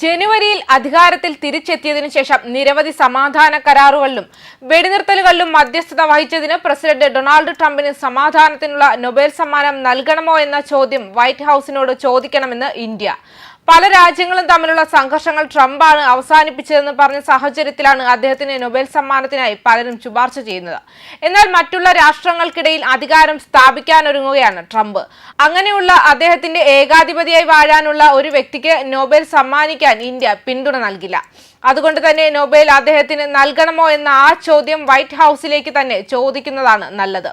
ജനുവരിയിൽ അധികാരത്തിൽ തിരിച്ചെത്തിയതിനു ശേഷം നിരവധി സമാധാന കരാറുകളിലും വെടിനിർത്തലുകളിലും മധ്യസ്ഥത വഹിച്ചതിന് പ്രസിഡന്റ് ഡൊണാൾഡ് ട്രംപിന് സമാധാനത്തിനുള്ള നൊബേൽ സമ്മാനം നൽകണമോ എന്ന ചോദ്യം വൈറ്റ് ഹൌസിനോട് ചോദിക്കണമെന്ന് ഇന്ത്യ. പല രാജ്യങ്ങളും തമ്മിലുള്ള സംഘർഷങ്ങൾ ട്രംപാണ് അവസാനിപ്പിച്ചതെന്ന് പറഞ്ഞ സാഹചര്യത്തിലാണ് അദ്ദേഹത്തിന് നൊബേൽ സമ്മാനത്തിനായി പലരും ശുപാർശ ചെയ്യുന്നത്. എന്നാൽ മറ്റുള്ള രാഷ്ട്രങ്ങൾക്കിടയിൽ അധികാരം സ്ഥാപിക്കാനൊരുങ്ങുകയാണ് ട്രംപ്. അങ്ങനെയുള്ള അദ്ദേഹത്തിന്റെ ഏകാധിപതിയായി വാഴാനുള്ള ഒരു വ്യക്തിക്ക് നൊബേൽ സമ്മാനിക്കാൻ ഇന്ത്യ പിന്തുണ നൽകില്ല. അതുകൊണ്ട് തന്നെ നൊബേൽ അദ്ദേഹത്തിന് നൽകണമോ എന്ന ആ ചോദ്യം വൈറ്റ് ഹൌസിലേക്ക് തന്നെ ചോദിക്കുന്നതാണ് നല്ലത്.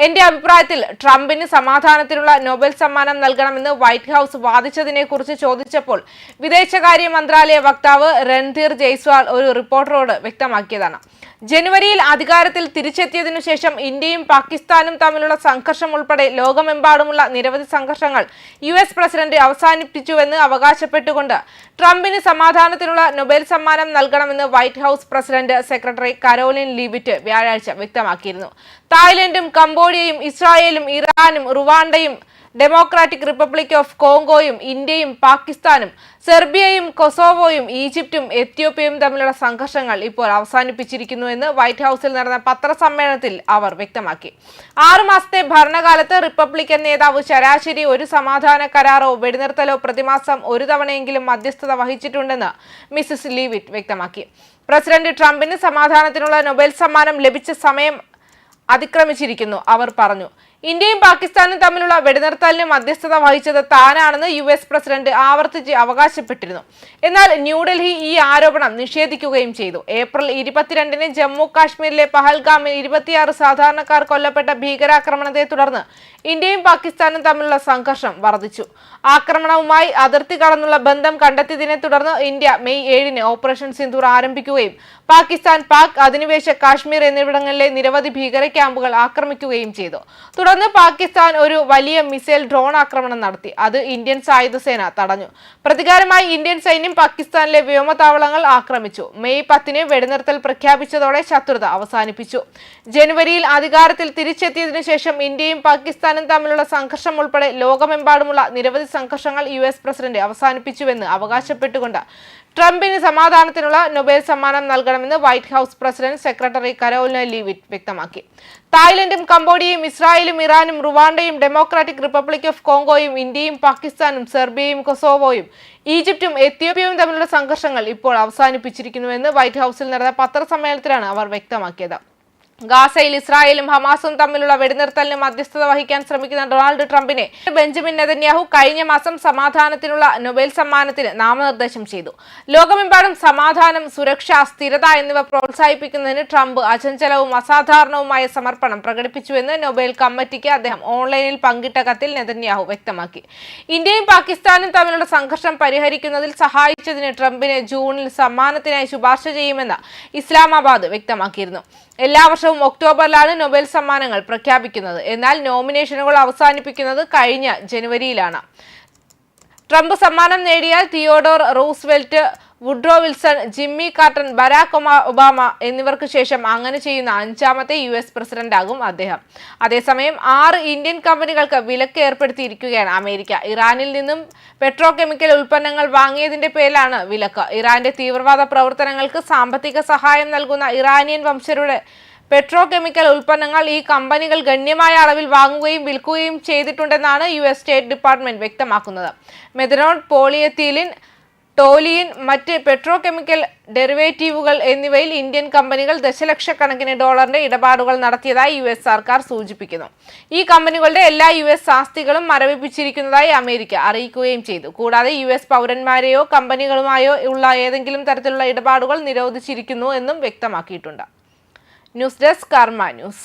എന്റെ അഭിപ്രായത്തിൽ ട്രംപിന് സമാധാനത്തിനുള്ള നൊബേൽ സമ്മാനം നൽകണമെന്ന് വൈറ്റ് ഹൌസ് വാദിച്ചതിനെ കുറിച്ച് ചോദിച്ചപ്പോൾ വിദേശകാര്യ മന്ത്രാലയ വക്താവ് രൺധീർ ജയ്സ്വാൾ ഒരു റിപ്പോർട്ടറോട് വ്യക്തമാക്കിയതാണ്. ജനുവരിയിൽ അധികാരത്തിൽ തിരിച്ചെത്തിയതിനു ശേഷം ഇന്ത്യയും പാകിസ്ഥാനും തമ്മിലുള്ള സംഘർഷം ഉൾപ്പെടെ ലോകമെമ്പാടുമുള്ള നിരവധി സംഘർഷങ്ങൾ US പ്രസിഡന്റ് അവസാനിപ്പിച്ചുവെന്ന് അവകാശപ്പെട്ടുകൊണ്ട് ട്രംപിന് സമാധാനത്തിനുള്ള നൊബേൽ സമ്മാനം നൽകണമെന്ന് white house president secretary Karoline Leavitt വ്യാഴാഴ്ച വ്യക്തമാക്കിയിരുന്നു. തായ്ലൻഡും കംബോഡിയയും ഇസ്രായേലും ഇറാനും റുവാണ്ടയും ഡെമോക്രാറ്റിക് റിപ്പബ്ലിക് ഓഫ് കോങ്കോയും ഇന്ത്യയും പാകിസ്ഥാനും സെർബിയയും കൊസോവോയും ഈജിപ്തും എത്യോപ്യയും തമ്മിലുള്ള സംഘർഷങ്ങൾ ഇപ്പോൾ അവസാനിപ്പിച്ചിരിക്കുന്നുവെന്ന് വൈറ്റ് ഹൌസിൽ നടന്ന പത്രസമ്മേളനത്തിൽ അവർ വ്യക്തമാക്കി. 6 മാസത്തെ ഭരണകാലത്ത് റിപ്പബ്ലിക്കൻ നേതാവ് ശരാശരി ഒരു സമാധാന കരാറോ വെടിനിർത്തലോ പ്രതിമാസം ഒരു തവണയെങ്കിലും മധ്യസ്ഥത വഹിച്ചിട്ടുണ്ടെന്ന് മിസസ് ലീവിറ്റ് വ്യക്തമാക്കി. പ്രസിഡന്റ് ട്രംപിന് സമാധാനത്തിനുള്ള നൊബേൽ സമ്മാനം ലഭിച്ച സമയം അതിക്രമിച്ചിരിക്കുന്നു, അവർ പറഞ്ഞു. ഇന്ത്യയും പാകിസ്ഥാനും തമ്മിലുള്ള വെടിനിർത്തലിന് മധ്യസ്ഥത വഹിച്ചത് താനാണെന്ന് US പ്രസിഡന്റ് ആവർത്തിച്ച് അവകാശപ്പെട്ടിരുന്നു. എന്നാൽ ന്യൂഡൽഹി ഈ ആരോപണം നിഷേധിക്കുകയും ചെയ്തു. ഏപ്രിൽ 22-ന് ജമ്മു കാശ്മീരിലെ പഹൽഗാമിൽ 26 സാധാരണക്കാർ കൊല്ലപ്പെട്ട ഭീകരാക്രമണത്തെ തുടർന്ന് ഇന്ത്യയും പാകിസ്ഥാനും തമ്മിലുള്ള സംഘർഷം വർദ്ധിച്ചു. ആക്രമണവുമായി അതിർത്തി കടന്നുള്ള ബന്ധം കണ്ടെത്തിയതിനെ തുടർന്ന് ഇന്ത്യ മെയ് 7-ന് ഓപ്പറേഷൻ സിന്ദൂർ ആരംഭിക്കുകയും പാകിസ്ഥാൻ പാക് അധിനിവേശ കാശ്മീർ എന്നിവിടങ്ങളിലെ നിരവധി ഭീകര ക്യാമ്പുകൾ ആക്രമിക്കുകയും ചെയ്തു. തുടർന്ന് പാകിസ്ഥാൻ ഒരു വലിയ മിസൈൽ ഡ്രോൺ ആക്രമണം നടത്തി. അത് ഇന്ത്യൻ സായുധ സേന തടഞ്ഞു. പ്രതികാരമായി ഇന്ത്യൻ സൈന്യം പാകിസ്ഥാനിലെ വ്യോമതാവളങ്ങൾ ആക്രമിച്ചു. മെയ് 10-ന് വെടിനിർത്തൽ പ്രഖ്യാപിച്ചതോടെ ശത്രുത അവസാനിപ്പിച്ചു. ജനുവരിയിൽ അധികാരത്തിൽ തിരിച്ചെത്തിയതിനു ശേഷം ഇന്ത്യയും പാകിസ്ഥാനും തമ്മിലുള്ള സംഘർഷം ഉൾപ്പെടെ ലോകമെമ്പാടുമുള്ള നിരവധി സംഘർഷങ്ങൾ US പ്രസിഡന്റ് അവസാനിപ്പിച്ചുവെന്ന് അവകാശപ്പെട്ടുകൊണ്ട് ട്രംപിന് സമാധാനത്തിനുള്ള നൊബേൽ സമ്മാനം നൽകണമെന്ന് white house president secretary Karoline Leavitt വ്യക്തമാക്കി. തായ്ലൻഡും കംബോഡിയയും ഇസ്രായേലും ഇറാനും റുവാണ്ടയും ഡെമോക്രാറ്റിക് റിപ്പബ്ലിക് ഓഫ് കോങ്കോയും ഇന്ത്യയും പാകിസ്ഥാനും സെർബിയയും കൊസോവോയും ഈജിപ്തും എത്യോപ്യയും തമ്മിലുള്ള സംഘർഷങ്ങൾ ഇപ്പോൾ അവസാനിപ്പിച്ചിരിക്കുന്നുവെന്ന് വൈറ്റ് ഹൌസിൽ നടന്ന പത്രസമ്മേളനത്തിലാണ് അവർ വ്യക്തമാക്കിയത്. ഗാസയിൽ ഇസ്രായേലും ഹമാസും തമ്മിലുള്ള വെടിനിർത്തലിന് മധ്യസ്ഥത വഹിക്കാൻ ശ്രമിക്കുന്ന ഡൊണാൾഡ് ട്രംപിനെ ബെഞ്ചമിൻ നെതന്യാഹു കഴിഞ്ഞ മാസം സമാധാനത്തിനുള്ള നൊബേൽ സമ്മാനത്തിന് നാമനിർദ്ദേശം ചെയ്തു. ലോകമെമ്പാടും സമാധാനം, സുരക്ഷ, സ്ഥിരത എന്നിവ പ്രോത്സാഹിപ്പിക്കുന്നതിന് ട്രംപ് അചഞ്ചലവും അസാധാരണവുമായ സമർപ്പണം പ്രകടിപ്പിച്ചുവെന്ന് നൊബേൽ കമ്മിറ്റിക്ക് അദ്ദേഹം ഓൺലൈനിൽ പങ്കിട്ട കത്തിൽ നെതന്യാഹു വ്യക്തമാക്കി. ഇന്ത്യയും പാകിസ്ഥാനും തമ്മിലുള്ള സംഘർഷം പരിഹരിക്കുന്നതിൽ സഹായിച്ചതിന് ട്രംപിനെ ജൂണിൽ സമ്മാനത്തിനായി ശുപാർശ ചെയ്യുമെന്ന് ഇസ്ലാമാബാദ് വ്യക്തമാക്കിയിരുന്നു. എല്ലാ വർഷവും ഒക്ടോബറിലാണ് നൊബേൽ സമ്മാനങ്ങൾ പ്രഖ്യാപിക്കുന്നത്. എന്നാൽ നോമിനേഷനുകൾ അവസാനിപ്പിക്കുന്നത് കഴിഞ്ഞ ജനുവരിയിലാണ്. ട്രംപ് സമ്മാനം നേടിയാൽ Theodore Roosevelt, Woodrow Wilson, Jimmy Carter, Barack Obama എന്നിവർക്ക് ശേഷം അങ്ങനെ ചെയ്യുന്ന 5ാമത്തെ US പ്രസിഡന്റാകും അദ്ദേഹം. അതേസമയം 6 ഇന്ത്യൻ കമ്പനികൾക്ക് വിലക്ക് ഏർപ്പെടുത്തിയിരിക്കുകയാണ് അമേരിക്ക. ഇറാനിൽ നിന്നും പെട്രോകെമിക്കൽ ഉൽപ്പന്നങ്ങൾ വാങ്ങിയതിന്റെ പേരിലാണ് വിലക്ക്. ഇറാന്റെ തീവ്രവാദ പ്രവർത്തനങ്ങൾക്ക് സാമ്പത്തിക സഹായം നൽകുന്ന ഇറാനിയൻ വംശജരുടെ പെട്രോകെമിക്കൽ ഉൽപ്പന്നങ്ങൾ ഈ കമ്പനികൾ ഗണ്യമായ അളവിൽ വാങ്ങുകയും വിൽക്കുകയും ചെയ്തിട്ടുണ്ടെന്നാണ് US സ്റ്റേറ്റ് ഡിപ്പാർട്ട്മെന്റ് വ്യക്തമാക്കുന്നത്. മെഥനോൾ, പോളിയെത്തീലിൻ, ടോലിയിൻ, മറ്റ് പെട്രോകെമിക്കൽ ഡെറിവേറ്റീവുകൾ എന്നിവയിൽ ഇന്ത്യൻ കമ്പനികൾ ദശലക്ഷക്കണക്കിന് ഡോളറിന്റെ ഇടപാടുകൾ നടത്തിയതായി US സർക്കാർ സൂചിപ്പിക്കുന്നു. ഈ കമ്പനികളുടെ എല്ലാ US ആസ്തികളും മരവിപ്പിച്ചിരിക്കുന്നതായി അമേരിക്ക അറിയിക്കുകയും ചെയ്തു. കൂടാതെ US പൗരന്മാരെയോ കമ്പനികളുമായോ ഉള്ള ഏതെങ്കിലും തരത്തിലുള്ള ഇടപാടുകൾ നിരോധിച്ചിരിക്കുന്നു എന്നും വ്യക്തമാക്കിയിട്ടുണ്ട്. ന്യൂസ് ഡെസ്ക് കർമ്മ ന്യൂസ്.